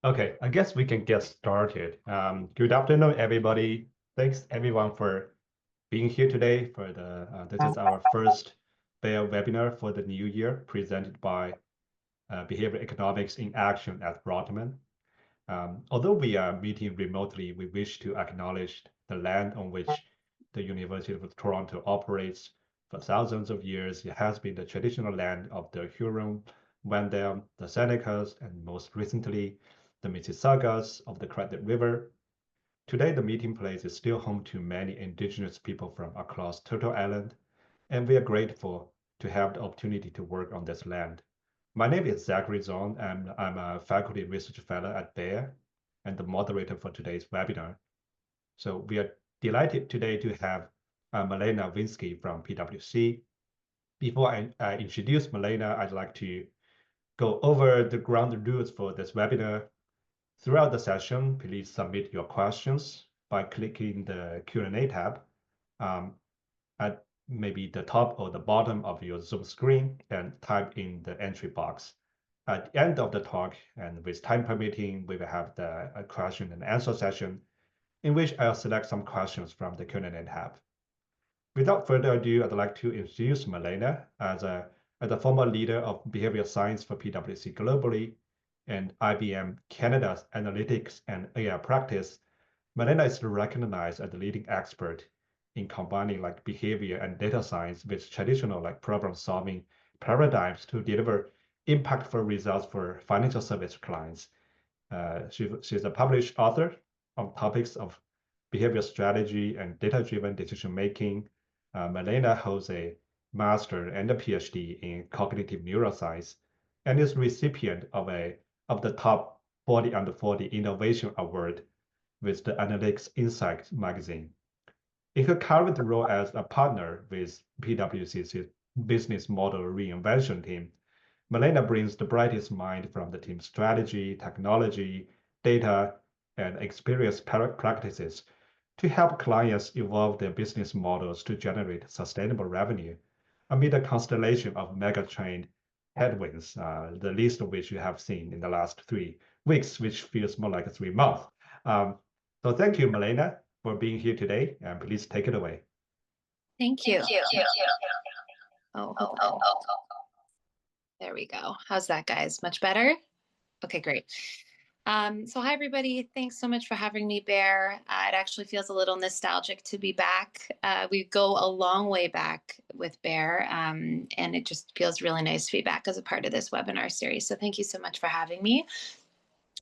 Okay, I guess we can get started. Good afternoon, everybody. Thanks everyone for being here today for this is our first Bear webinar for the new year presented by Behavioral Economics in Action at Broadman. Although we are meeting remotely, we wish to acknowledge the land on which the University of Toronto operates. For thousands of years, it has been the traditional land of the Huron, Wendat, the Senecas, and most recently, the Mississaugas of the Credit River. Today, the meeting place is still home to many Indigenous people from across Turtle Island, and we are grateful to have the opportunity to work on this land. My name is Zachary Zong, and I'm a faculty research fellow at Bayer and the moderator for today's webinar. So we are delighted today to have Melaina Vinski from PwC. Before I introduce Melaina, I'd like to go over the ground rules for this webinar. Throughout the session, please submit your questions by clicking the Q&A tab at maybe the top or the bottom of your Zoom screen and type in the entry box. At the end of the talk, and with time permitting, we will have the question and answer session in which I'll select some questions from the Q&A tab. Without further ado, I'd like to introduce Melaina as a former leader of behavioral science for PwC globally and IBM Canada's analytics and AI practice. Melaina is recognized as the leading expert in combining like behavior and data science with traditional like problem-solving paradigms to deliver impactful results for financial service clients. She's a published author on topics of behavioral strategy and data-driven decision-making. Melaina holds a master and a PhD in cognitive neuroscience and is recipient of the top 40 under 40 Innovation Award with the Analytics Insights magazine. In her current role as a partner with PwC's business model reinvention team, Melaina brings the brightest mind from the team's strategy, technology, data, and experience practices to help clients evolve their business models to generate sustainable revenue amid a constellation of mega-trend headwinds, the least of which you have seen in the last 3 weeks, which feels more like 3 months. So thank you, Melaina, for being here today, and please take it away. Thank you. Oh, hold on. There we go. How's that, guys? Much better? Okay, great. So hi, everybody. Thanks so much for having me, Bear. It actually feels a little nostalgic to be back. We go a long way back with Bear, and it just feels really nice to be back as a part of this webinar series. So thank you so much for having me.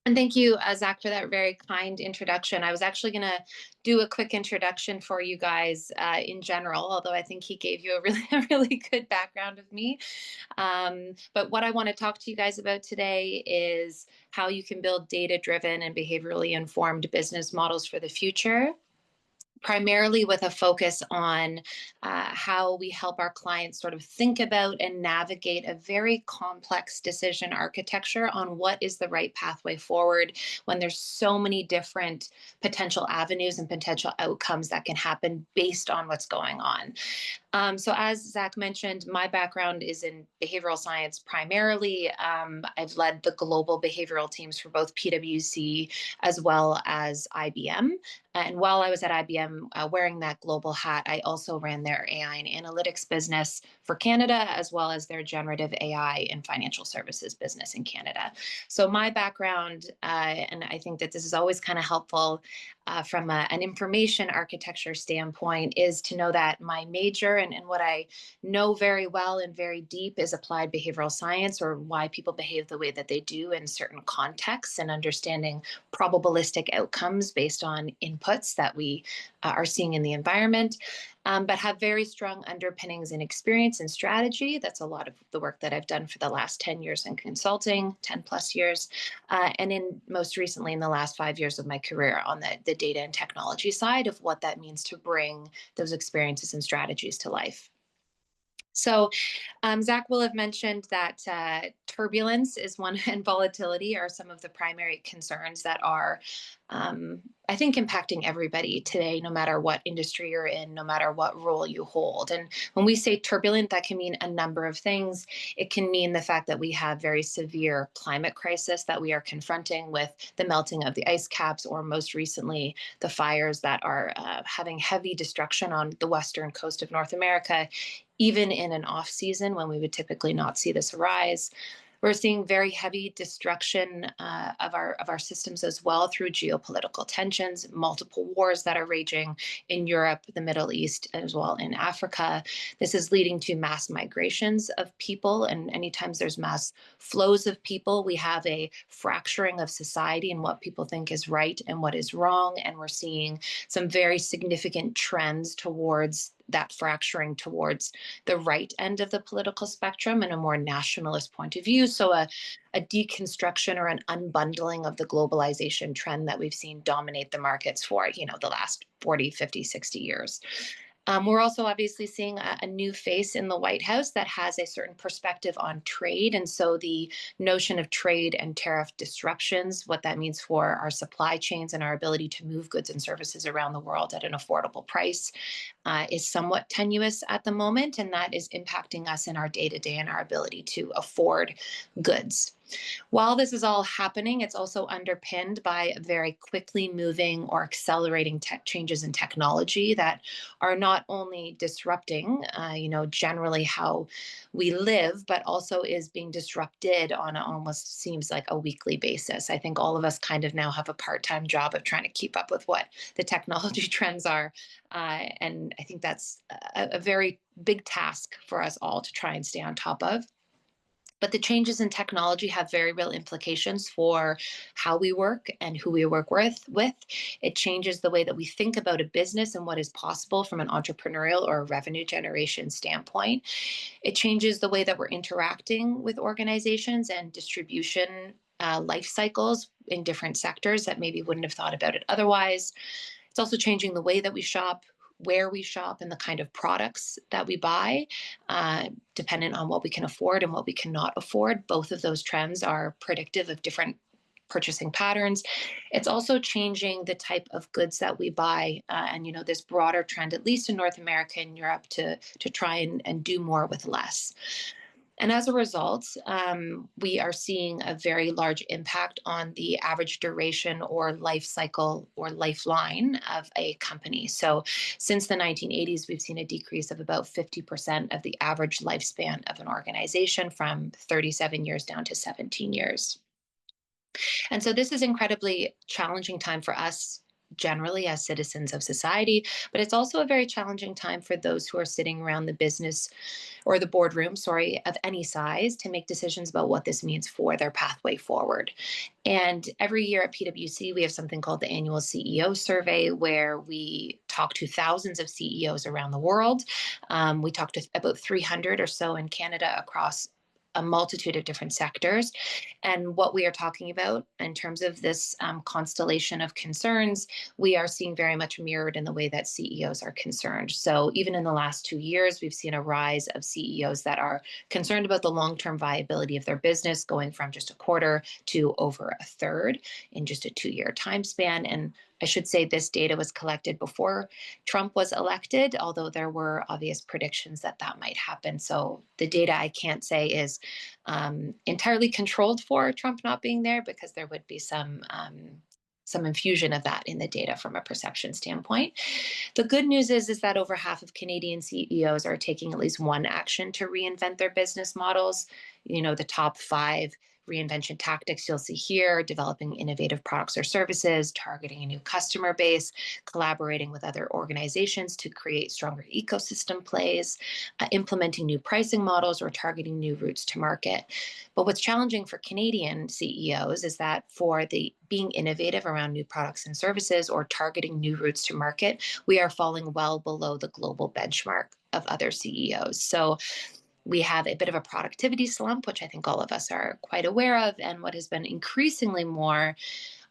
And thank you, Zach, for that very kind introduction. I was actually going to do a quick introduction for you guys in general, although I think he gave you a really good background of me. But what I want to talk to you guys about today is how you can build data-driven and behaviorally informed business models for the future, primarily with a focus on how we help our clients sort of think about and navigate a very complex decision architecture on what is the right pathway forward when there's so many different potential avenues and potential outcomes that can happen based on what's going on. So as Zach mentioned, my background is in behavioral science primarily. I've led the global behavioral teams for both PwC as well as IBM. And while I was at IBM wearing that global hat, I also ran their AI and analytics business for Canada, as well as their generative AI and financial services business in Canada. So my background, and I think that this is always kind of helpful from an information architecture standpoint, is to know that my major and what I know very well and very deep is applied behavioral science, or why people behave the way that they do in certain contexts, and understanding probabilistic outcomes based on inputs that we are seeing in the environment, but have very strong underpinnings in experience and strategy. That's a lot of the work that I've done for the last 10 years in consulting, 10 plus years, and in most recently in the last 5 years of my career on the data and technology side of what that means to bring those experiences and strategies to life. So Zach will have mentioned that turbulence is one, and volatility are some of the primary concerns that are I think impacting everybody today, no matter what industry you're in, no matter what role you hold. And when we say turbulent, that can mean a number of things. It can mean the fact that we have very severe climate crisis that we are confronting with the melting of the ice caps, or most recently, the fires that are having heavy destruction on the western coast of North America, even in an off season when we would typically not see this arise. We're seeing very heavy destruction of our systems as well through geopolitical tensions, multiple wars that are raging in Europe, the Middle East, as well in Africa. This is leading to mass migrations of people, and anytime there's mass flows of people, we have a fracturing of society and what people think is right and what is wrong. And we're seeing some very significant trends towards that fracturing towards the right end of the political spectrum and a more nationalist point of view. So a deconstruction or an unbundling of the globalization trend that we've seen dominate the markets for, the last 40, 50, 60 years. We're also obviously seeing a new face in the White House that has a certain perspective on trade. And so the notion of trade and tariff disruptions, what that means for our supply chains and our ability to move goods and services around the world at an affordable price, is somewhat tenuous at the moment. And that is impacting us in our day-to-day and our ability to afford goods. While this is all happening, it's also underpinned by very quickly moving or accelerating changes in technology that are not only disrupting, generally how we live, but also is being disrupted on almost seems like a weekly basis. I think all of us kind of now have a part-time job of trying to keep up with what the technology trends are. And I think that's a very big task for us all to try and stay on top of. But the changes in technology have very real implications for how we work and who we work with. It changes the way that we think about a business and what is possible from an entrepreneurial or a revenue generation standpoint. It changes the way that we're interacting with organizations and distribution life cycles in different sectors that maybe wouldn't have thought about it otherwise. It's also changing the way that we shop, where we shop, and the kind of products that we buy, dependent on what we can afford and what we cannot afford. Both of those trends are predictive of different purchasing patterns. It's also changing the type of goods that we buy, and this broader trend, at least in North America and Europe, to try and do more with less. And as a result, we are seeing a very large impact on the average duration or life cycle or lifeline of a company. So since the 1980s, we've seen a decrease of about 50% of the average lifespan of an organization, from 37 years down to 17 years. And so this is an incredibly challenging time for us generally as citizens of society, but it's also a very challenging time for those who are sitting around the business or the boardroom, of any size, to make decisions about what this means for their pathway forward. And every year at PwC, we have something called the annual CEO survey, where we talk to thousands of CEOs around the world. We talk to about 300 or so in Canada across a multitude of different sectors. And what we are talking about in terms of this constellation of concerns, we are seeing very much mirrored in the way that CEOs are concerned. So even in the last 2 years, we've seen a rise of CEOs that are concerned about the long-term viability of their business, going from just a quarter to over a third in just a 2-year time span. And I should say this data was collected before Trump was elected, although there were obvious predictions that that might happen. So the data, I can't say is entirely controlled for Trump not being there, because there would be some infusion of that in the data from a perception standpoint. The good news is that over half of Canadian CEOs are taking at least one action to reinvent their business models. The top 5 reinvention tactics you'll see here: developing innovative products or services, targeting a new customer base, collaborating with other organizations to create stronger ecosystem plays, implementing new pricing models, or targeting new routes to market. But what's challenging for Canadian CEOs is that for the being innovative around new products and services or targeting new routes to market, we are falling well below the global benchmark of other CEOs. So we have a bit of a productivity slump, which I think all of us are quite aware of. And what has been increasingly more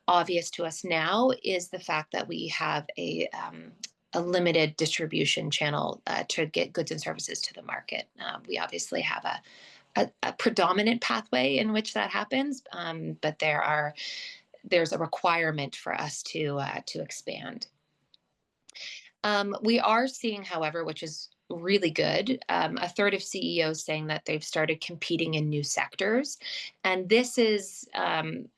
obvious to us now is the fact that we have a limited distribution channel to get goods and services to the market. We obviously have a predominant pathway in which that happens, but there are there's a requirement for us to expand. We are seeing, however, which is really good, a third of CEOs saying that they've started competing in new sectors. And this is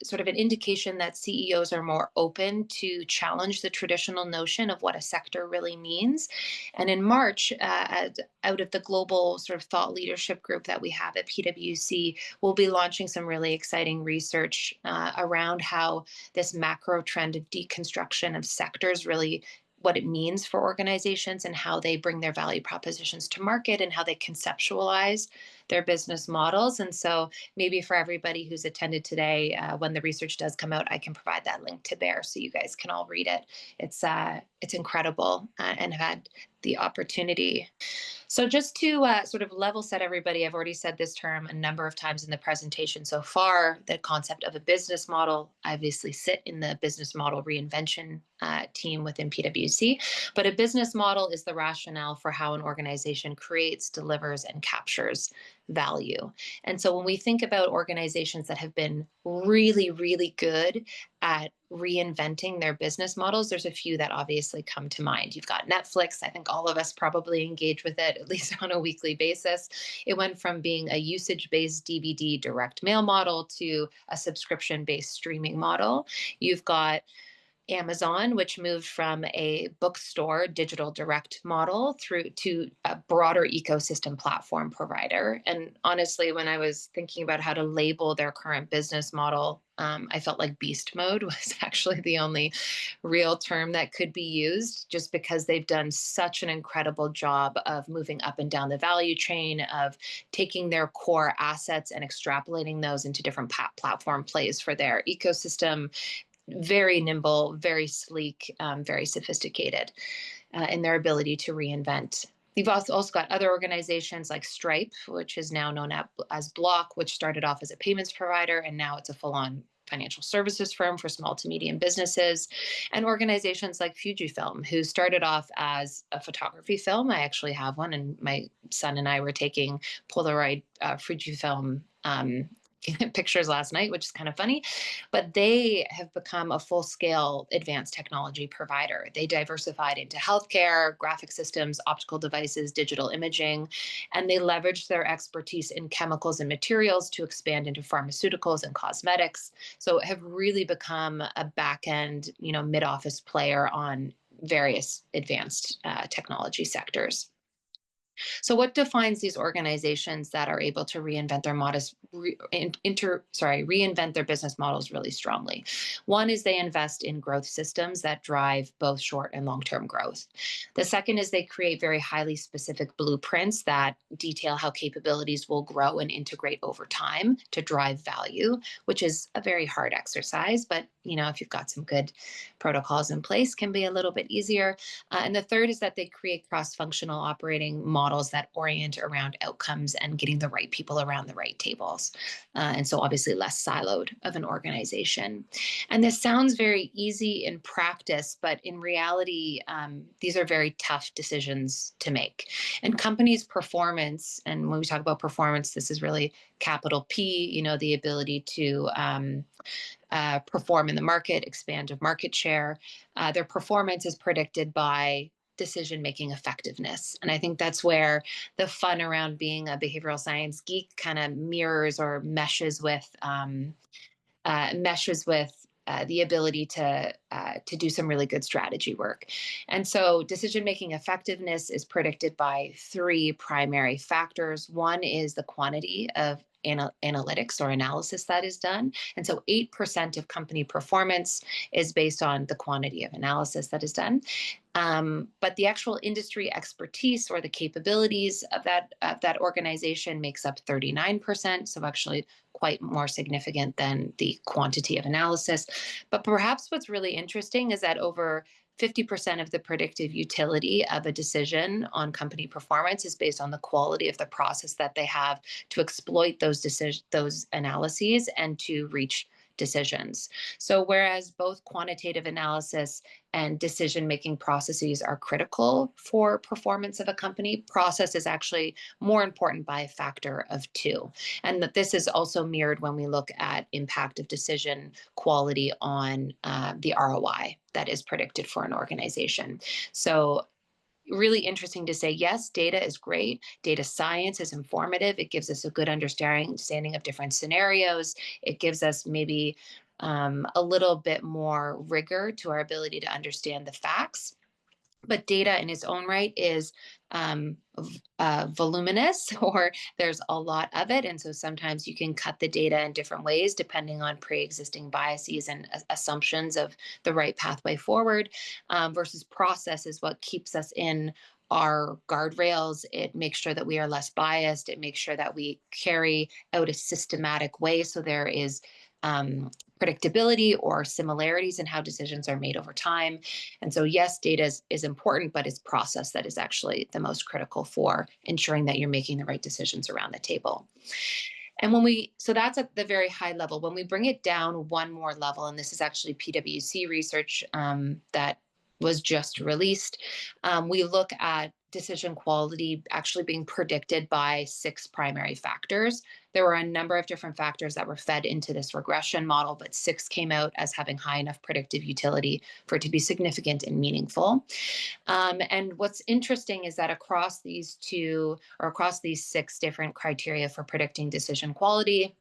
sort of an indication that CEOs are more open to challenge the traditional notion of what a sector really means. And in March, out of the global sort of thought leadership group that we have at PwC, we'll be launching some really exciting research around how this macro trend of deconstruction of sectors really what it means for organizations and how they bring their value propositions to market and how they conceptualize their business models. And so maybe for everybody who's attended today, when the research does come out, I can provide that link to bear so you guys can all read it. It's incredible and have had the opportunity. So just to sort of level set everybody, I've already said this term a number of times in the presentation so far, the concept of a business model. I obviously sit in the business model reinvention team within PwC, but a business model is the rationale for how an organization creates, delivers, and captures value. And so when we think about organizations that have been really, really good at reinventing their business models, there's a few that obviously come to mind. You've got Netflix. I think all of us probably engage with it, at least on a weekly basis. It went from being a usage-based DVD direct mail model to a subscription-based streaming model. You've got Amazon, which moved from a bookstore digital direct model through to a broader ecosystem platform provider. And honestly, when I was thinking about how to label their current business model, I felt like beast mode was actually the only real term that could be used, just because they've done such an incredible job of moving up and down the value chain, of taking their core assets and extrapolating those into different platform plays for their ecosystem. Very nimble, very sleek, very sophisticated in their ability to reinvent. You've also got other organizations like Stripe, which is now known as Block, which started off as a payments provider, and now it's a full-on financial services firm for small to medium businesses, and organizations like Fujifilm, who started off as a photography film. I actually have one, and my son and I were taking Polaroid Fujifilm pictures last night, which is kind of funny, but they have become a full-scale advanced technology provider. They diversified into healthcare, graphic systems, optical devices, digital imaging, and they leveraged their expertise in chemicals and materials to expand into pharmaceuticals and cosmetics. So have really become a back-end, mid-office player on various advanced technology sectors. So what defines these organizations that are able to reinvent their reinvent their business models really strongly? One is they invest in growth systems that drive both short and long-term growth. The second is they create very highly specific blueprints that detail how capabilities will grow and integrate over time to drive value, which is a very hard exercise, but if you've got some good protocols in place, can be a little bit easier. And the third is that they create cross-functional operating models that orient around outcomes and getting the right people around the right tables. And so obviously less siloed of an organization. And this sounds very easy in practice, but in reality, these are very tough decisions to make. And companies' performance, and when we talk about performance, this is really capital P, the ability to perform in the market, expand of market share. Their performance is predicted by decision-making effectiveness. And I think that's where the fun around being a behavioral science geek kind of mirrors or meshes with the ability to do some really good strategy work. And so decision-making effectiveness is predicted by three primary factors. One is the quantity of analytics or analysis that is done. And so 8% of company performance is based on the quantity of analysis that is done. But the actual industry expertise or the capabilities of that organization makes up 39%. So actually quite more significant than the quantity of analysis. But perhaps what's really interesting is that over 50% of the predictive utility of a decision on company performance is based on the quality of the process that they have to exploit those analyses and to reach decisions. So whereas both quantitative analysis and decision-making processes are critical for performance of a company, process is actually more important by a factor of 2. And that this is also mirrored when we look at impact of decision quality on the ROI that is predicted for an organization. So really interesting to say, yes, data is great. Data science is informative. It gives us a good understanding of different scenarios. It gives us maybe a little bit more rigor to our ability to understand the facts. But data in its own right is voluminous, or there's a lot of it. And so sometimes you can cut the data in different ways depending on pre-existing biases and assumptions of the right pathway forward, versus process is what keeps us in our guardrails. It makes sure that we are less biased. It makes sure that we carry out a systematic way. So there is predictability or similarities in how decisions are made over time. And so, yes, data is important, but it's process that is actually the most critical for ensuring that you're making the right decisions around the table. And so that's at the very high level. When we bring it down one more level, and this is actually PwC research that was just released, we look at decision quality actually being predicted by 6 primary factors. There were a number of different factors that were fed into this regression model, but 6 came out as having high enough predictive utility for it to be significant and meaningful. And what's interesting is that across these 6 different criteria for predicting decision quality,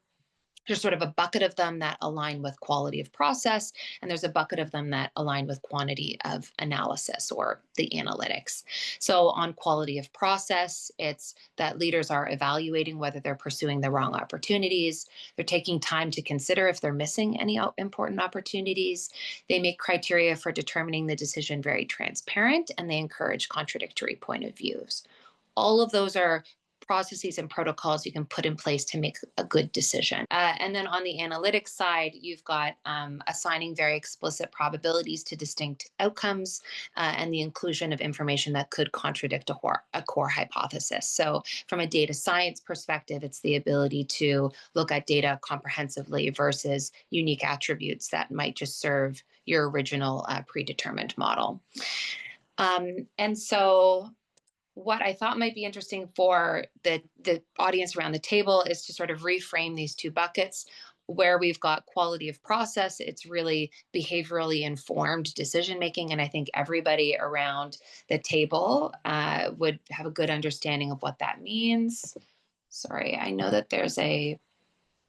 there's sort of a bucket of them that align with quality of process, and there's a bucket of them that align with quantity of analysis or the analytics. So on quality of process, it's that leaders are evaluating whether they're pursuing the wrong opportunities. They're taking time to consider if they're missing any important opportunities. They make criteria for determining the decision very transparent, and they encourage contradictory point of views. All of those are processes and protocols you can put in place to make a good decision. And then on the analytics side, you've got assigning very explicit probabilities to distinct outcomes and the inclusion of information that could contradict a core hypothesis. So from a data science perspective, it's the ability to look at data comprehensively versus unique attributes that might just serve your original predetermined model. And so what I thought might be interesting for the audience around the table is to sort of reframe these 2 buckets. Where we've got quality of process, it's really behaviorally informed decision making. And I think everybody around the table would have a good understanding of what that means. Sorry, I know that there's okay,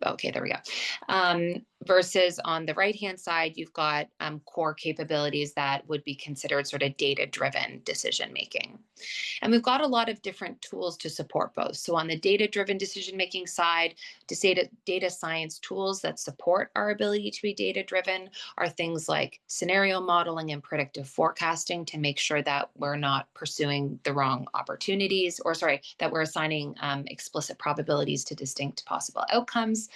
there we go. Versus on the right-hand side, you've got core capabilities that would be considered sort of data-driven decision-making. And we've got a lot of different tools to support both. So on the data-driven decision-making side, data science tools that support our ability to be data-driven are things like scenario modeling and predictive forecasting to make sure that we're not pursuing the wrong opportunities, or sorry, that we're assigning explicit probabilities to distinct possible outcomes.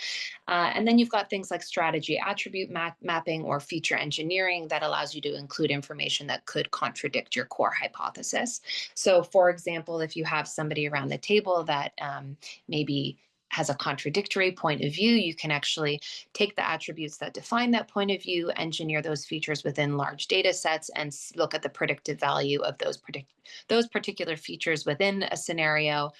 And then you've got things like strategy attribute mapping or feature engineering that allows you to include information that could contradict your core hypothesis. So for example, if you have somebody around the table that maybe has a contradictory point of view, you can actually take the attributes that define that point of view, engineer those features within large data sets, and look at the predictive value of those particular features within a scenario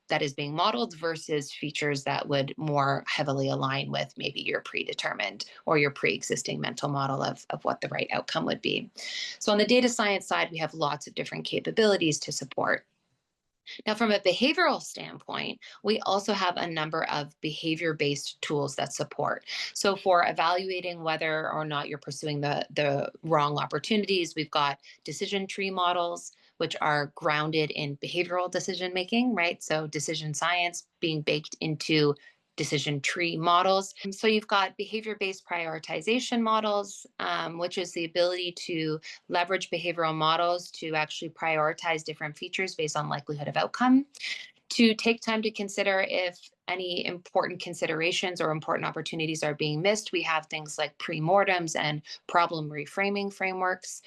that is being modeled versus features that would more heavily align with maybe your predetermined or your pre-existing mental model of what the right outcome would be. So on the data science side, we have lots of different capabilities to support. Now, from a behavioral standpoint, we also have a number of behavior-based tools that support. So for evaluating whether or not you're pursuing the wrong opportunities, we've got decision tree models, which are grounded in behavioral decision making, right? So decision science being baked into decision tree models. So you've got behavior-based prioritization models, which is the ability to leverage behavioral models to actually prioritize different features based on likelihood of outcome, to take time to consider if any important considerations or important opportunities are being missed, we have things like pre-mortems and problem reframing frameworks.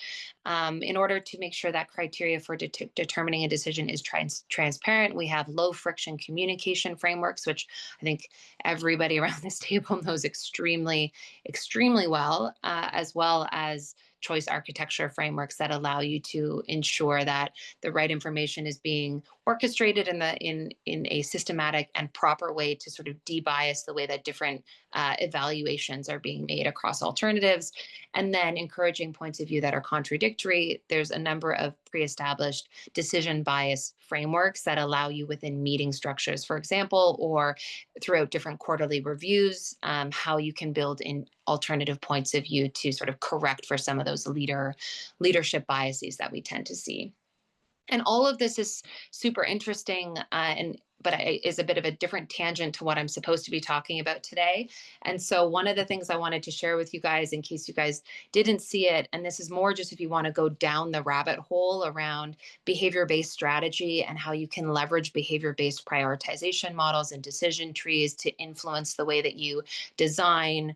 In order to make sure that criteria for determining a decision is transparent, we have low friction communication frameworks, which I think everybody around this table knows extremely, extremely well as choice architecture frameworks that allow you to ensure that the right information is being orchestrated in a systematic and proper way to sort of de-bias the way that different evaluations are being made across alternatives, and then encouraging points of view that are contradictory. There's a number of pre-established decision bias frameworks that allow you within meeting structures, for example, or throughout different quarterly reviews, how you can build in alternative points of view to sort of correct for some of those leadership biases that we tend to see. And all of this is super interesting, but is a bit of a different tangent to what I'm supposed to be talking about today. And so one of the things I wanted to share with you guys, in case you guys didn't see it, and this is more just if you want to go down the rabbit hole around behavior-based strategy and how you can leverage behavior-based prioritization models and decision trees to influence the way that you design,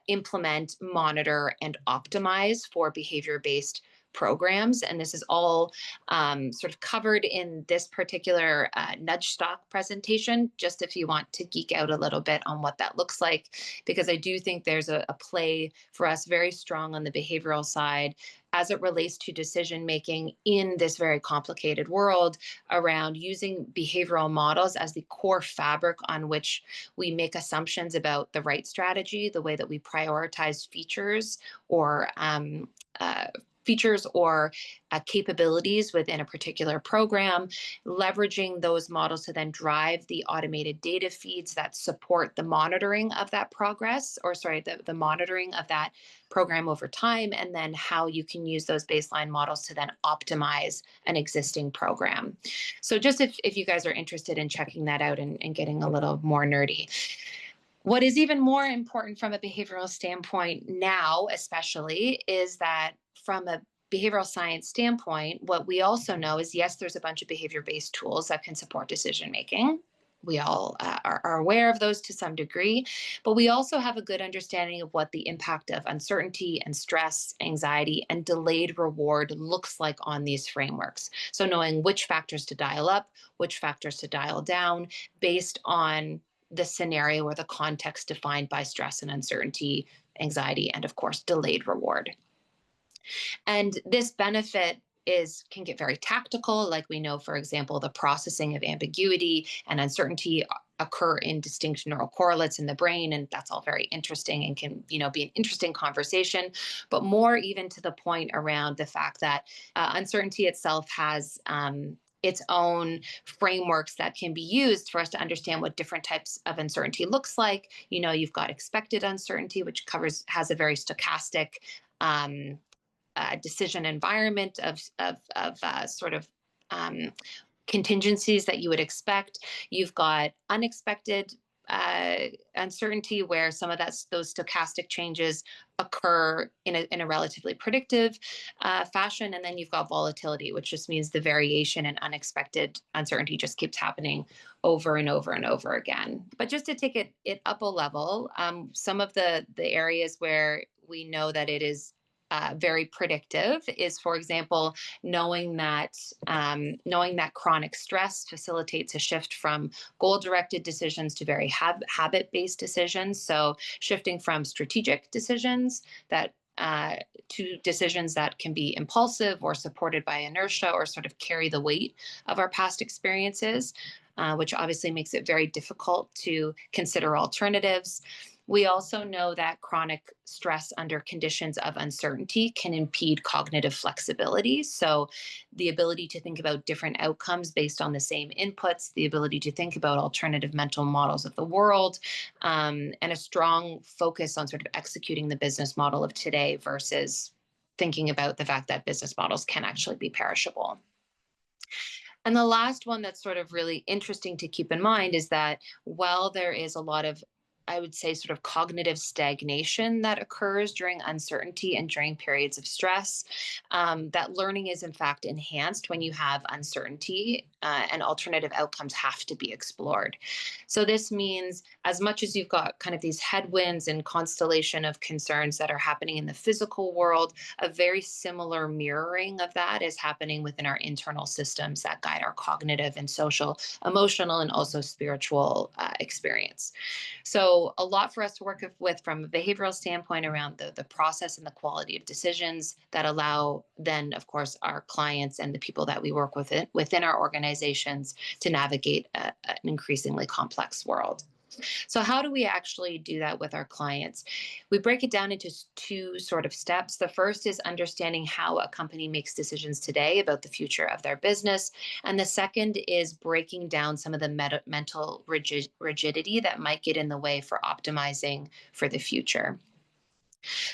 implement, monitor, and optimize for behavior-based programs. And this is all sort of covered in this particular nudge stock presentation, just if you want to geek out a little bit on what that looks like, because I do think there's a play for us very strong on the behavioral side as it relates to decision making in this very complicated world, around using behavioral models as the core fabric on which we make assumptions about the right strategy, the way that we prioritize features or capabilities within a particular program, leveraging those models to then drive the automated data feeds that support the monitoring of that progress, or sorry, the monitoring of that program over time, and then how you can use those baseline models to then optimize an existing program. So just if you guys are interested in checking that out and getting a little more nerdy. What is even more important from a behavioral standpoint now, especially, is that from a behavioral science standpoint, what we also know is, yes, there's a bunch of behavior-based tools that can support decision-making. We all are aware of those to some degree, but we also have a good understanding of what the impact of uncertainty and stress, anxiety, and delayed reward looks like on these frameworks. So knowing which factors to dial up, which factors to dial down based on the scenario or the context defined by stress and uncertainty, anxiety, and of course, delayed reward. And this benefit can get very tactical. Like we know, for example, the processing of ambiguity and uncertainty occur in distinct neural correlates in the brain, and that's all very interesting and can, be an interesting conversation. But more even to the point around the fact that uncertainty itself has its own frameworks that can be used for us to understand what different types of uncertainty looks like. You've got expected uncertainty, which has a very stochastic decision environment of contingencies that you would expect. You've got unexpected uncertainty, where some of those stochastic changes occur in a relatively predictive fashion. And then you've got volatility, which just means the variation and unexpected uncertainty just keeps happening over and over and over again. But just to take it up a level, some of the areas where we know that it is very predictive is, for example, knowing that chronic stress facilitates a shift from goal-directed decisions to very habit-based decisions. So shifting from strategic decisions to decisions that can be impulsive or supported by inertia or sort of carry the weight of our past experiences, which obviously makes it very difficult to consider alternatives. We also know that chronic stress under conditions of uncertainty can impede cognitive flexibility. So the ability to think about different outcomes based on the same inputs, the ability to think about alternative mental models of the world, and a strong focus on sort of executing the business model of today versus thinking about the fact that business models can actually be perishable. And the last one that's sort of really interesting to keep in mind is that while there is a lot of I would say, sort of cognitive stagnation that occurs during uncertainty and during periods of stress. That learning is in fact enhanced when you have uncertainty, and alternative outcomes have to be explored. So this means as much as you've got kind of these headwinds and constellation of concerns that are happening in the physical world, a very similar mirroring of that is happening within our internal systems that guide our cognitive and social, emotional, and also spiritual experience. So a lot for us to work with from a behavioral standpoint around the process and the quality of decisions that allow then, of course, our clients and the people that we work with within our organizations to navigate an increasingly complex world. So how do we actually do that with our clients? We break it down into two sort of steps. The first is understanding how a company makes decisions today about the future of their business. And the second is breaking down some of the mental rigidity that might get in the way for optimizing for the future.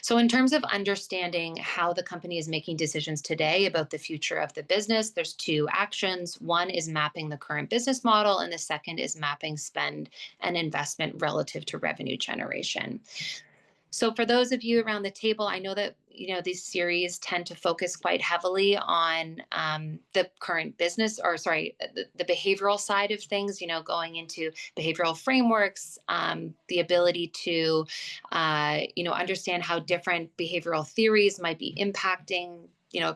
So in terms of understanding how the company is making decisions today about the future of the business, there's two actions. One is mapping the current business model, and the second is mapping spend and investment relative to revenue generation. So for those of you around the table, I know that these series tend to focus quite heavily on the current business, or sorry, the behavioral side of things. Going into behavioral frameworks, the ability to understand how different behavioral theories might be impacting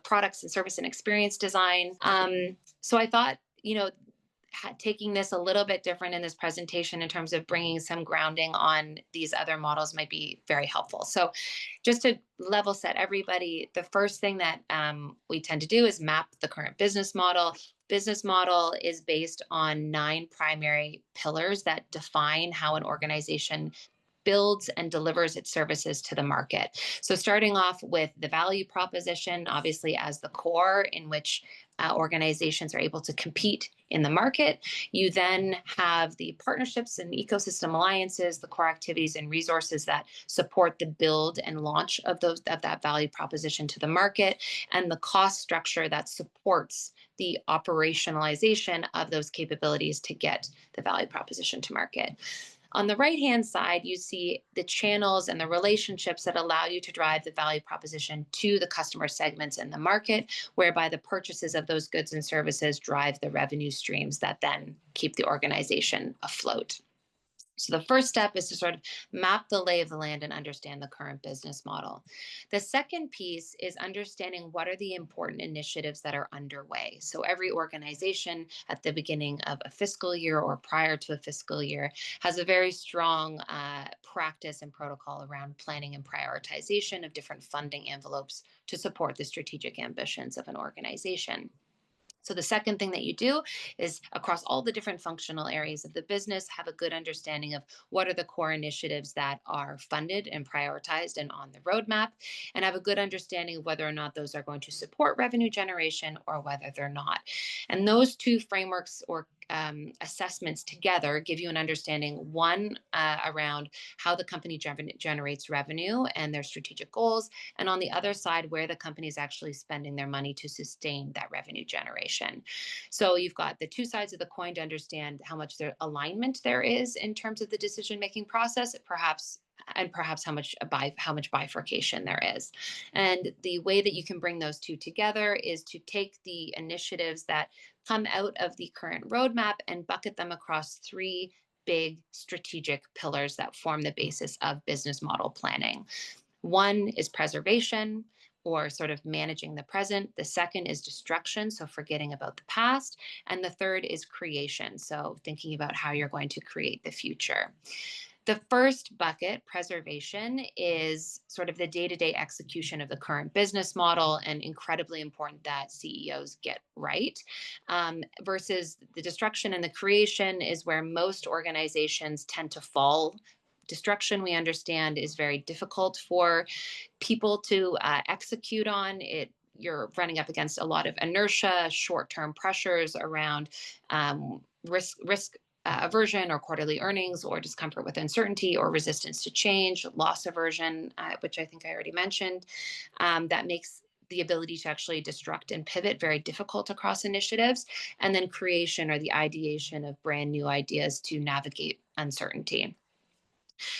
products and service and experience design. So I thought taking this a little bit different in this presentation in terms of bringing some grounding on these other models might be very helpful. So just to level set everybody, the first thing that we tend to do is map the current business model. Business model is based on 9 primary pillars that define how an organization builds and delivers its services to the market. So starting off with the value proposition, obviously as the core in which organizations are able to compete in the market. You then have the partnerships and ecosystem alliances, the core activities and resources that support the build and launch of that value proposition to the market, and the cost structure that supports the operationalization of those capabilities to get the value proposition to market. On the right-hand side, you see the channels and the relationships that allow you to drive the value proposition to the customer segments in the market, whereby the purchases of those goods and services drive the revenue streams that then keep the organization afloat. So the first step is to sort of map the lay of the land and understand the current business model. The second piece is understanding what are the important initiatives that are underway. So every organization at the beginning of a fiscal year or prior to a fiscal year has a very strong practice and protocol around planning and prioritization of different funding envelopes to support the strategic ambitions of an organization. So the second thing that you do is across all the different functional areas of the business, have a good understanding of what are the core initiatives that are funded and prioritized and on the roadmap, and have a good understanding of whether or not those are going to support revenue generation or whether they're not. And those two frameworks or assessments together give you an understanding, one, around how the company generates revenue and their strategic goals, and on the other side, where the company is actually spending their money to sustain that revenue generation. So you've got the two sides of the coin to understand how much alignment there is in terms of the decision-making process, perhaps how much bifurcation there is. And the way that you can bring those two together is to take the initiatives that come out of the current roadmap and bucket them across 3 big strategic pillars that form the basis of business model planning. One is preservation, or sort of managing the present. The second is destruction, so forgetting about the past. And the third is creation, so thinking about how you're going to create the future. The first bucket, preservation, is sort of the day-to-day execution of the current business model, and incredibly important that CEOs get right. Versus the destruction and the creation is where most organizations tend to fall. Destruction, we understand, is very difficult for people to execute on. You're running up against a lot of inertia, short-term pressures around risk aversion or quarterly earnings, or discomfort with uncertainty, or resistance to change, loss aversion, which I think I already mentioned. That makes the ability to actually destruct and pivot very difficult across initiatives. And then creation, or the ideation of brand new ideas to navigate uncertainty.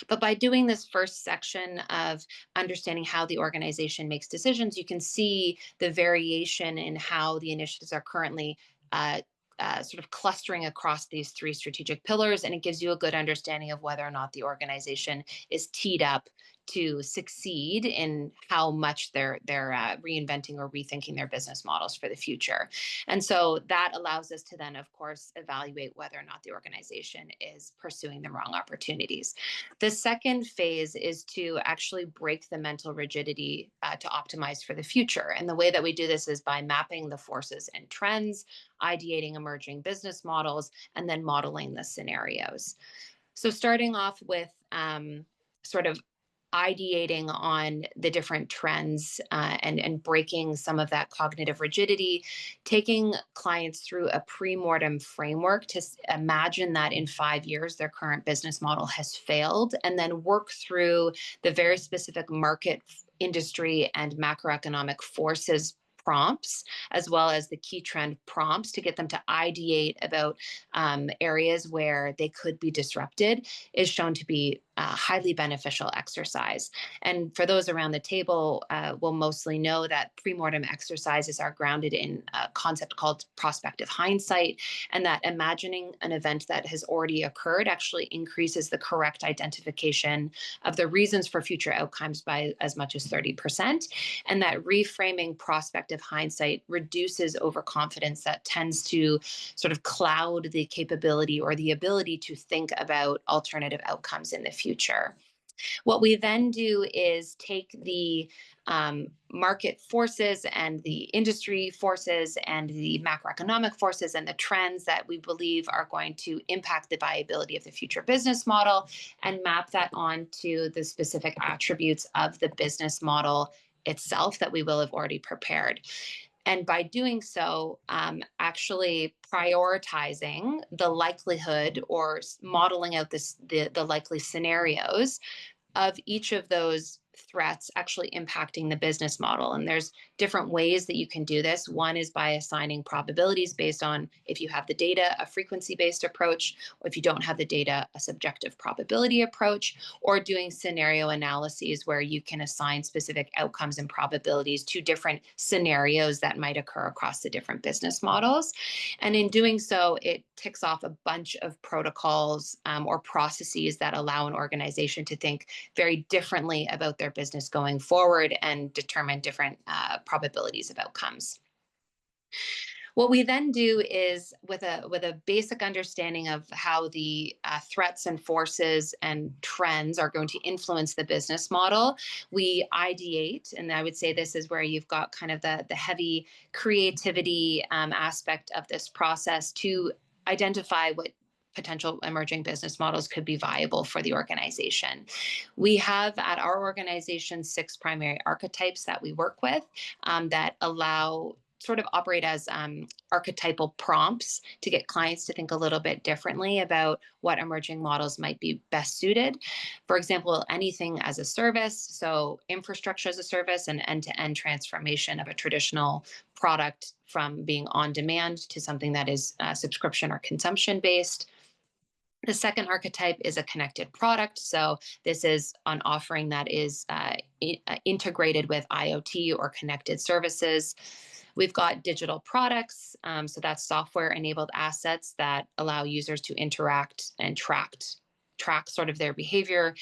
But by doing this first section of understanding how the organization makes decisions, you can see the variation in how the initiatives are currently sort of clustering across these three strategic pillars. And it gives you a good understanding of whether or not the organization is teed up to succeed in how much they're reinventing or rethinking their business models for the future. And so that allows us to then, of course, evaluate whether or not the organization is pursuing the wrong opportunities. The second phase is to actually break the mental rigidity to optimize for the future. And the way that we do this is by mapping the forces and trends, ideating emerging business models, and then modeling the scenarios. So starting off with sort of ideating on the different trends and breaking some of that cognitive rigidity, taking clients through a pre-mortem framework to imagine that in 5 years their current business model has failed, and then work through the very specific market, industry, and macroeconomic forces prompts, as well as the key trend prompts, to get them to ideate about areas where they could be disrupted, is shown to be a highly beneficial exercise. And for those around the table will mostly know that pre-mortem exercises are grounded in a concept called prospective hindsight, and that imagining an event that has already occurred actually increases the correct identification of the reasons for future outcomes by as much as 30%, and that reframing prospective hindsight reduces overconfidence that tends to sort of cloud the capability or the ability to think about alternative outcomes in the future. What we then do is take the market forces and the industry forces and the macroeconomic forces and the trends that we believe are going to impact the viability of the future business model, and map that onto the specific attributes of the business model itself that we will have already prepared. And by doing so, actually prioritizing the likelihood or modeling out the likely scenarios of each of those threats actually impacting the business model. And there's different ways that you can do this. One is by assigning probabilities based on, if you have the data, a frequency-based approach, or if you don't have the data, a subjective probability approach, or doing scenario analyses where you can assign specific outcomes and probabilities to different scenarios that might occur across the different business models. And in doing so, it ticks off a bunch of protocols or processes that allow an organization to think very differently about their business going forward and determine different probabilities of outcomes. What we then do is, with a basic understanding of how the threats and forces and trends are going to influence the business model, we ideate, and I would say this is where you've got kind of the heavy creativity aspect of this process to identify what potential emerging business models could be viable for the organization. We have at our organization 6 primary archetypes that we work with that allow sort of operate as archetypal prompts to get clients to think a little bit differently about what emerging models might be best suited. For example, anything as a service, so infrastructure as a service and end-to-end transformation of a traditional product from being on demand to something that is subscription or consumption based. The second archetype is a connected product. So this is an offering that is integrated with IoT or connected services. We've got digital products. So that's software-enabled assets that allow users to interact and track sort of their behavior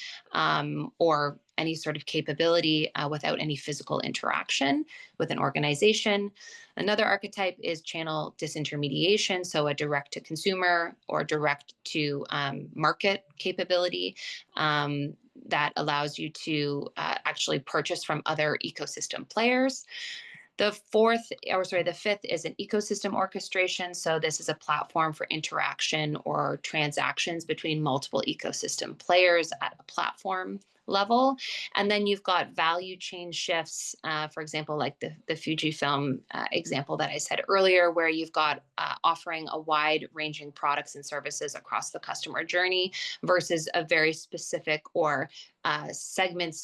or any sort of capability without any physical interaction with an organization. Another archetype is channel disintermediation, so a direct-to-consumer or direct-to-market capability that allows you to actually purchase from other ecosystem players. The fifth is an ecosystem orchestration. So this is a platform for interaction or transactions between multiple ecosystem players at a platform level. And then you've got value chain shifts, for example, like the Fujifilm example that I said earlier, where you've got offering a wide ranging products and services across the customer journey versus a very specific or segment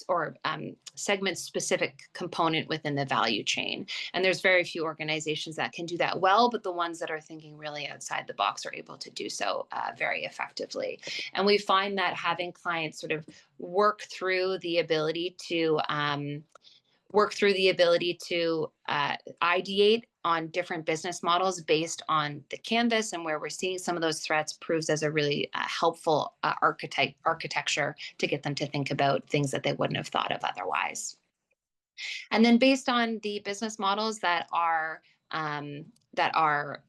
specific component within the value chain. And there's very few organizations that can do that well, but the ones that are thinking really outside the box are able to do so very effectively. And we find that having clients sort of work through the ability to ideate on different business models based on the canvas and where we're seeing some of those threats proves as a really helpful architecture to get them to think about things that they wouldn't have thought of otherwise. And then based on the business models that are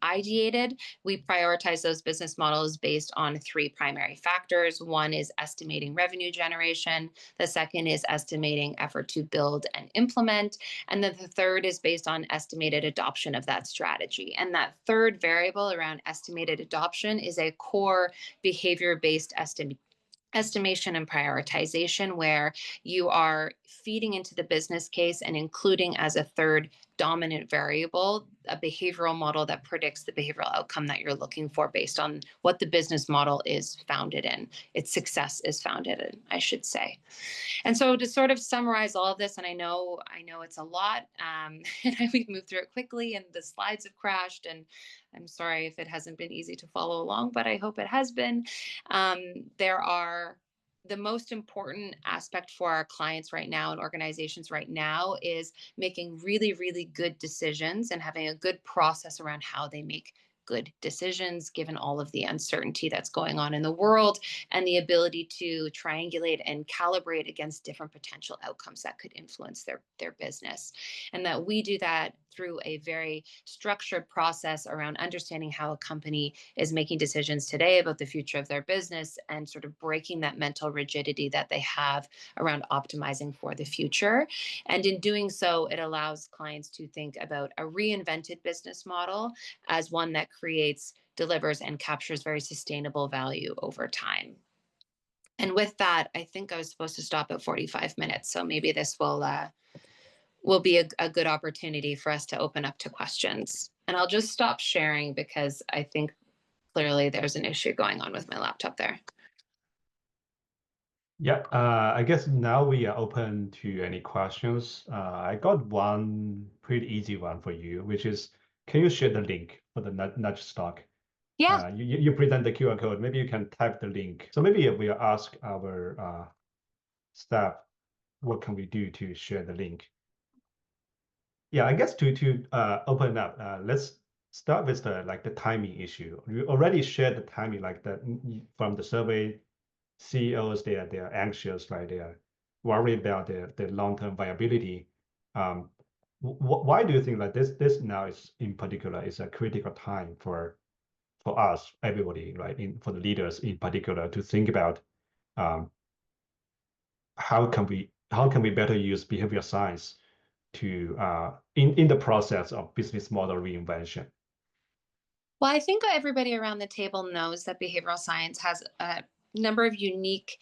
ideated, we prioritize those business models based on three primary factors. One is estimating revenue generation. The second is estimating effort to build and implement. And then the third is based on estimated adoption of that strategy. And that third variable around estimated adoption is a core behavior-based estimation and prioritization, where you are feeding into the business case and including as a third dominant variable a behavioral model that predicts the behavioral outcome that you're looking for based on what the business model is founded in, its success is founded in, I should say. And so to sort of summarize all of this, and I know it's a lot, and we've moved through it quickly and the slides have crashed, and I'm sorry if it hasn't been easy to follow along, but I hope it has been. The most important aspect for our clients right now and organizations right now is making really, really good decisions and having a good process around how they make good decisions, given all of the uncertainty that's going on in the world and the ability to triangulate and calibrate against different potential outcomes that could influence their business. And that we do that through a very structured process around understanding how a company is making decisions today about the future of their business and sort of breaking that mental rigidity that they have around optimizing for the future. And in doing so, it allows clients to think about a reinvented business model as one that creates, delivers, and captures very sustainable value over time. And with that, I think I was supposed to stop at 45 minutes. So maybe this will be a good opportunity for us to open up to questions. And I'll just stop sharing because I think clearly there's an issue going on with my laptop there. Yeah, I guess now we are open to any questions. I got one pretty easy one for you, which is, can you share the link for the nudge stock? Yeah. You present the QR code. Maybe you can type the link. So maybe we'll ask our staff, what can we do to share the link? Yeah, I guess to open up, let's start with the timing issue. You already shared the timing, like from the survey. CEOs, they are anxious, right? They are worried about their long-term viability. Why do you think that this now is in particular is a critical time for us, everybody, right? For the leaders in particular, to think about how can we better use behavioral science to in the process of business model reinvention? Well, I think everybody around the table knows that behavioral science has a number of unique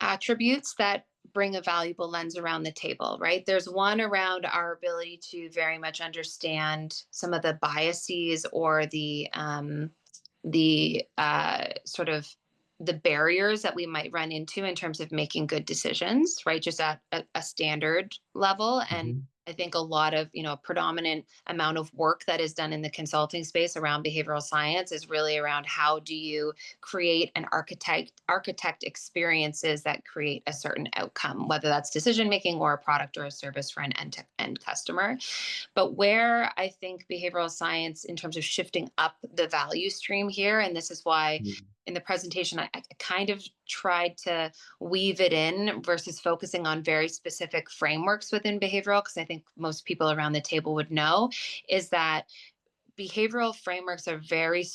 attributes that bring a valuable lens around the table, right? There's one around our ability to very much understand some of the biases or the sort of the barriers that we might run into in terms of making good decisions, right? Just at a standard level. And I think a lot of, a predominant amount of work that is done in the consulting space around behavioral science is really around how do you create and architect experiences that create a certain outcome, whether that's decision-making or a product or a service for an end customer. But where I think behavioral science, in terms of shifting up the value stream here, and this is why in the presentation, I kind of tried to weave it in versus focusing on very specific frameworks within behavioral, because I think most people around the table would know, is that behavioral frameworks are very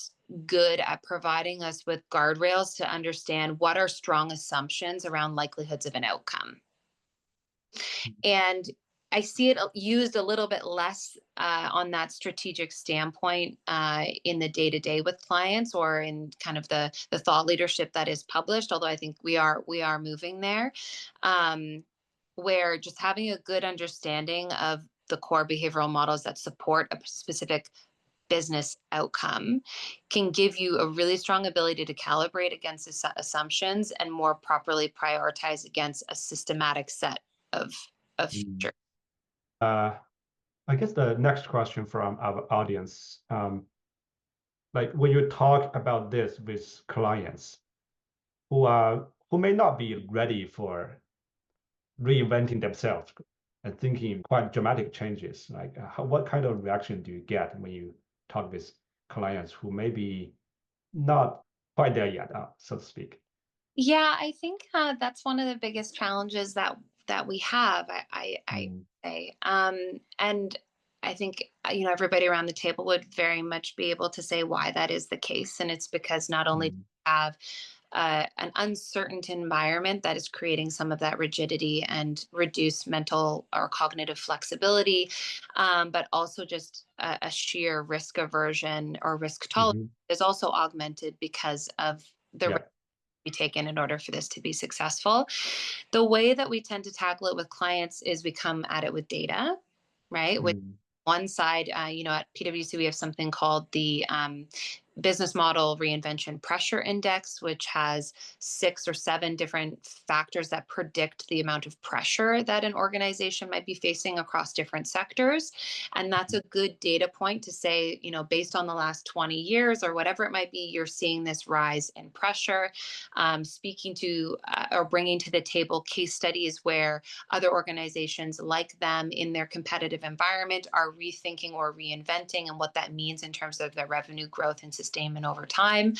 good at providing us with guardrails to understand what are strong assumptions around likelihoods of an outcome. And I see it used a little bit less on that strategic standpoint in the day-to-day with clients, or in kind of the thought leadership that is published. Although I think we are moving there, where just having a good understanding of the core behavioral models that support a specific business outcome can give you a really strong ability to calibrate against assumptions and more properly prioritize against a systematic set of Mm. features. I guess the next question from our audience, like when you talk about this with clients who may not be ready for reinventing themselves and thinking quite dramatic changes, like what kind of reaction do you get when you talk with clients who may be not quite there yet, so to speak? Yeah, I think that's one of the biggest challenges that we have. I Mm, say, and I think everybody around the table would very much be able to say why that is the case, and it's because not only do mm, we have an uncertain environment that is creating some of that rigidity and reduced mental or cognitive flexibility, but also just a sheer risk aversion or risk tolerance hmm. is also augmented because of the Yeah. be taken in order for this to be successful. The way that we tend to tackle it with clients is we come at it with data, right? Which Mm, one side, at PwC, we have something called the business model reinvention pressure index, which has 6 or 7 different factors that predict the amount of pressure that an organization might be facing across different sectors. And that's a good data point to say, based on the last 20 years or whatever it might be, you're seeing this rise in pressure. Speaking to or bringing to the table case studies where other organizations like them in their competitive environment are rethinking or reinventing, and what that means in terms of their revenue growth and sustainment over time.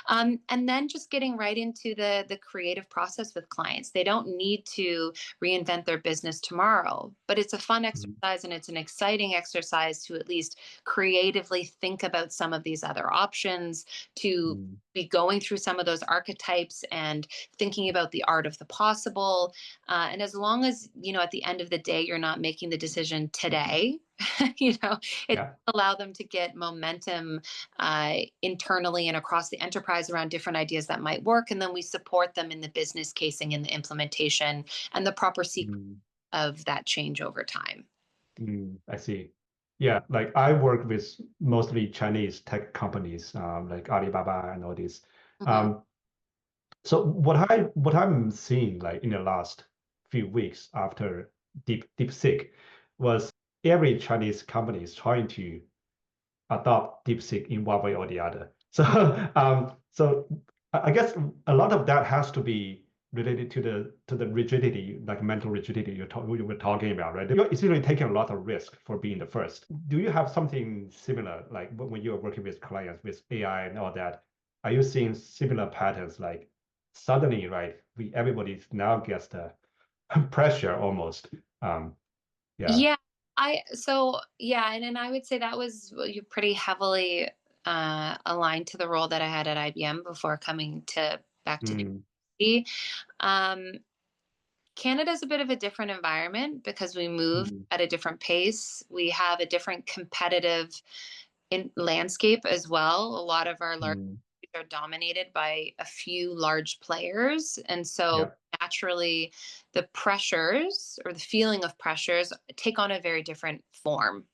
And then just getting right into the creative process with clients. They don't need to reinvent their business tomorrow, but it's a fun mm, exercise and it's an exciting exercise to at least creatively think about some of these other options, to mm. be going through some of those archetypes and thinking about the art of the possible. And as long as, at the end of the day, you're not making the decision today, it Yeah. allow them to get momentum internally and across the enterprise around different ideas that might work. And then we support them in the business casing and the implementation and the proper sequence Mm, of that change over time. I see. Yeah, like I work with mostly Chinese tech companies, like Alibaba and all these. Mhm. Um, So what I'm seeing like in the last few weeks after DeepSeek was every Chinese company is trying to adopt DeepSeek in one way or the other. So I guess a lot of that has to be related to the rigidity, like mental rigidity you were talking about, right? You're essentially taking a lot of risk for being the first. Do you have something similar, like when you're working with clients with AI and all that? Are you seeing similar patterns, like suddenly, right? Everybody now gets the pressure almost. Um, yeah. Yeah, and I would say that was pretty heavily aligned to the role that I had at IBM before coming to back to Mm, D. Um, Canada's a bit of a different environment because we move mm, at a different pace. We have a different competitive landscape as well. A lot of our large mm, are dominated by a few large players. And so yeah. naturally, the pressures or the feeling of pressures take on a very different form.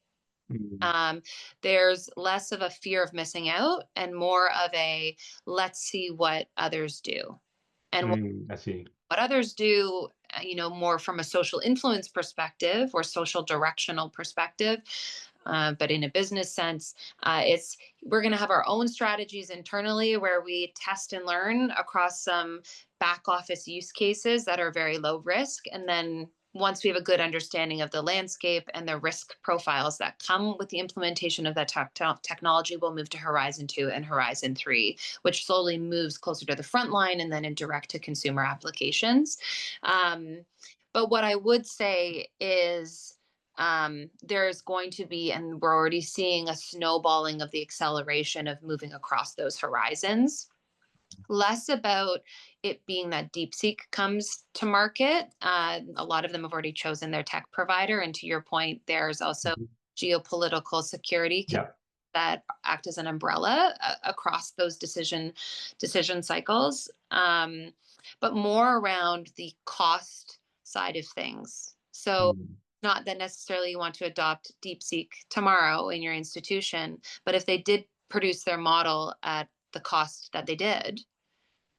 Mm, Um, there's less of a fear of missing out and more of a let's see what others do. And I see. what others do, more from a social influence perspective or social directional perspective. But in a business sense, it's we're going to have our own strategies internally where we test and learn across some back office use cases that are very low risk. And then once we have a good understanding of the landscape and the risk profiles that come with the implementation of that technology, we'll move to Horizon 2 and Horizon 3, which slowly moves closer to the front line and then in direct to consumer applications. But what I would say is there's going to be, and we're already seeing a snowballing of the acceleration of moving across those horizons. less about it being that DeepSeek comes to market. A lot of them have already chosen their tech provider. And to your point, there's also Mhm. geopolitical security Yeah. that act as an umbrella across those decision cycles, but more around the cost side of things. So Mm. not that necessarily you want to adopt DeepSeek tomorrow in your institution, but if they did produce their model at the cost that they did,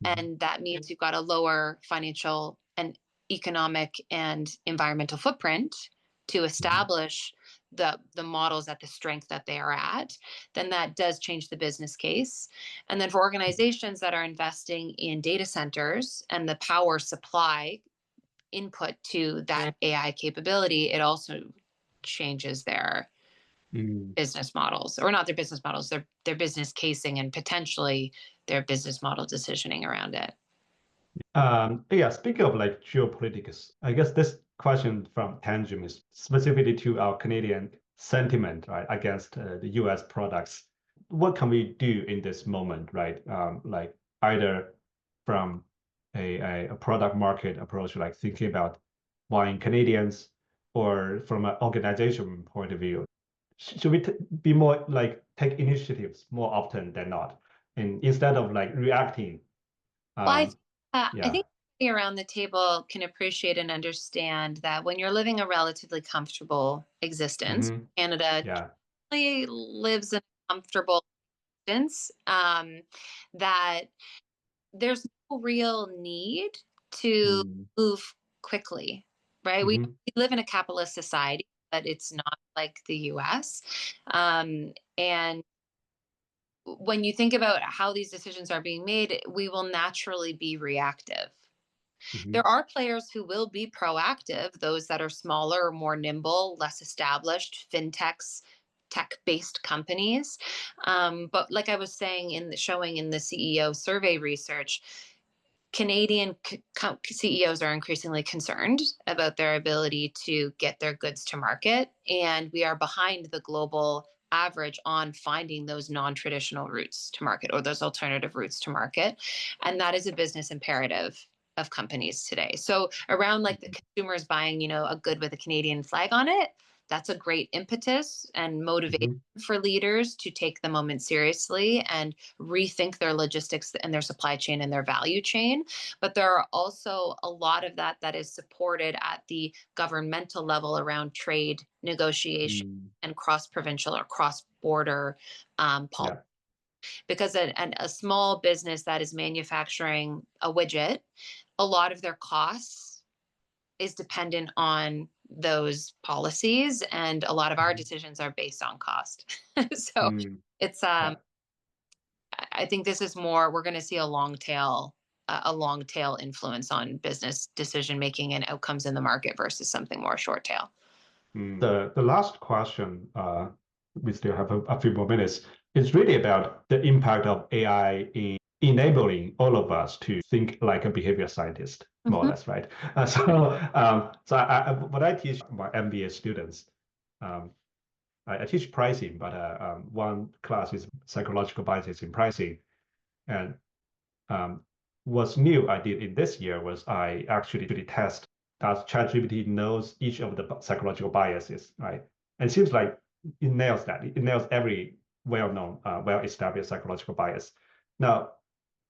Mhm. and that means you've got a lower financial and economic and environmental footprint to Mhm. establish the models at the strength that they are at, then that does change the business case. And then for organizations that are investing in data centers and the power supply input to that AI capability, it also changes their Mm. business models, or not their business models, their business casing, and potentially their business model decisioning around it. Yeah, speaking of like geopolitics, I guess this question from Tangent is specifically to our Canadian sentiment, right, against the US products. What can we do in this moment, right? Like either from a product market approach, like thinking about buying Canadians, or from an organization point of view, should we be more like take initiatives more often than not, and instead of like reacting? Well, Um, I yeah. think everybody around the table can appreciate and understand that when you're living a relatively comfortable existence, Hmm. Canada Yeah. generally lives in a comfortable existence, that there's no real need to Mm. move quickly, right? Hmm. We live in a capitalist society, but it's not like the US. And when you think about how these decisions are being made, we will naturally be reactive. Hmm. There are players who will be proactive, those that are smaller, more nimble, less established, fintechs, tech-based companies. But like I was saying showing in the CEO survey research, Canadian CEOs are increasingly concerned about their ability to get their goods to market, and we are behind the global average on finding those non-traditional routes to market, or those alternative routes to market. And that is a business imperative of companies today. So around like the consumers buying, a good with a Canadian flag on it, that's a great impetus and motivation Hmm. for leaders to take the moment seriously and rethink their logistics and their supply chain and their value chain. But there are also a lot of that is supported at the governmental level around trade negotiation Mm. and cross-provincial or cross-border policy. Yeah. Because a small business that is manufacturing a widget, a lot of their costs is dependent on those policies, and a lot of our Mhm. decisions are based on cost. So Mm. it's Yeah. I think this is more, we're going to see a long tail influence on business decision making and outcomes in the market versus something more short tail. Mm. The last question, we still have a few more minutes, is really about the impact of AI in enabling all of us to think like a behavior scientist, more or Mhm. less, right? So what I teach my MBA students, um, I teach pricing, but one class is psychological biases in pricing. And um, what's new I did in this year was I actually test that ChatGPT knows each of the psychological biases, right? And it seems like it nails that. It nails every well-known, well-established psychological bias. Now,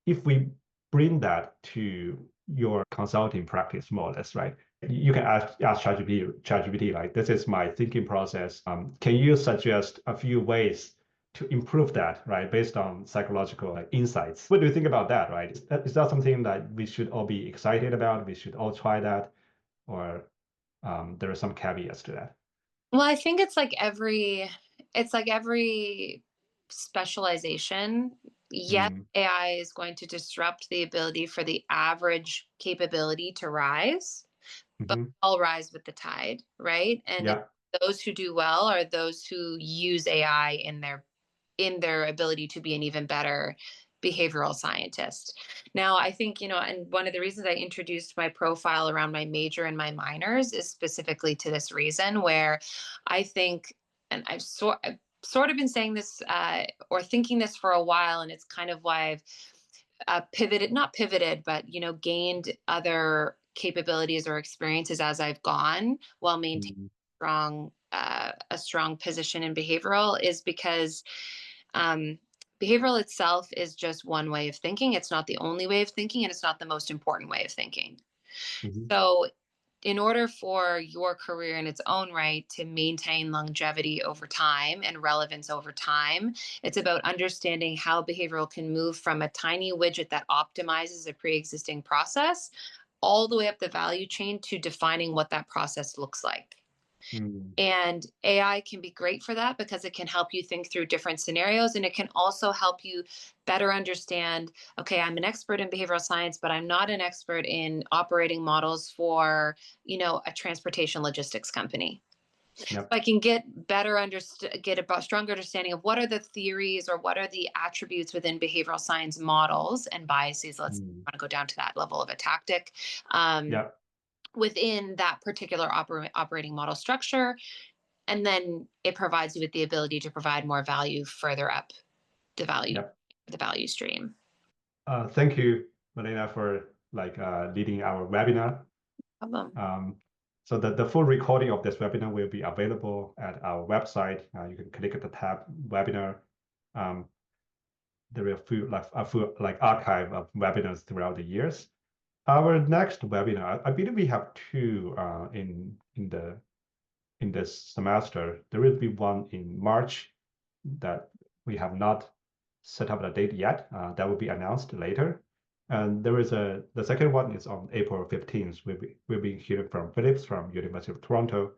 if we bring that to your consulting practice, more or less, right? You can ask ChatGPT, like, this is my thinking process. Can you suggest a few ways to improve that, right, based on psychological insights? What do you think about that, right? Is that something that we should all be excited about? We should all try that, or there are some caveats to that? Well, I think it's like every specialization. Yes, Mm. AI is going to disrupt the ability for the average capability to rise, but Hmm. all rise with the tide, right? And Yeah. those who do well are those who use AI in their ability to be an even better behavioral scientist. Now, I think, and one of the reasons I introduced my profile around my major and my minors is specifically to this reason, where I think, and I've sort of been saying this or thinking this for a while, and it's kind of why I've not pivoted, but gained other capabilities or experiences as I've gone while maintaining Mm, a strong position in behavioral is because um, behavioral itself is just one way of thinking. It's not the only way of thinking, and it's not the most important way of thinking. mhm, So, in order for your career in its own right to maintain longevity over time and relevance over time, it's about understanding how behavioral can move from a tiny widget that optimizes a pre existing process all the way up the value chain to defining what that process looks like. mm, And AI can be great for that because it can help you think through different scenarios, and it can also help you better understand, okay, I'm an expert in behavioral science, but I'm not an expert in operating models for, a transportation logistics company. So yep, I can get a stronger understanding of what are the theories or what are the attributes within behavioral science models and biases. Let's mm, want to go down to that level of a tactic. Um, yep, Within that particular operating model structure, and then it provides you with the ability to provide more value further up the value yep. the value stream. Thank you, Melina, for leading our webinar. Problem. Um, so the full recording of this webinar will be available at our website. You can click at the tab webinar. Um, there will a full archive of webinars throughout the years. Our next webinar, I believe we have two in this semester. There will be one in March that we have not set up a date yet. That will be announced later. And the second one is on April 15th. We'll be hearing from Phillips from University of Toronto.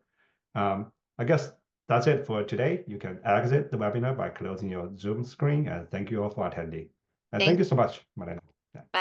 I guess that's it for today. You can exit the webinar by closing your Zoom screen. And thank you all for attending. And Thank thank you so much, Malena.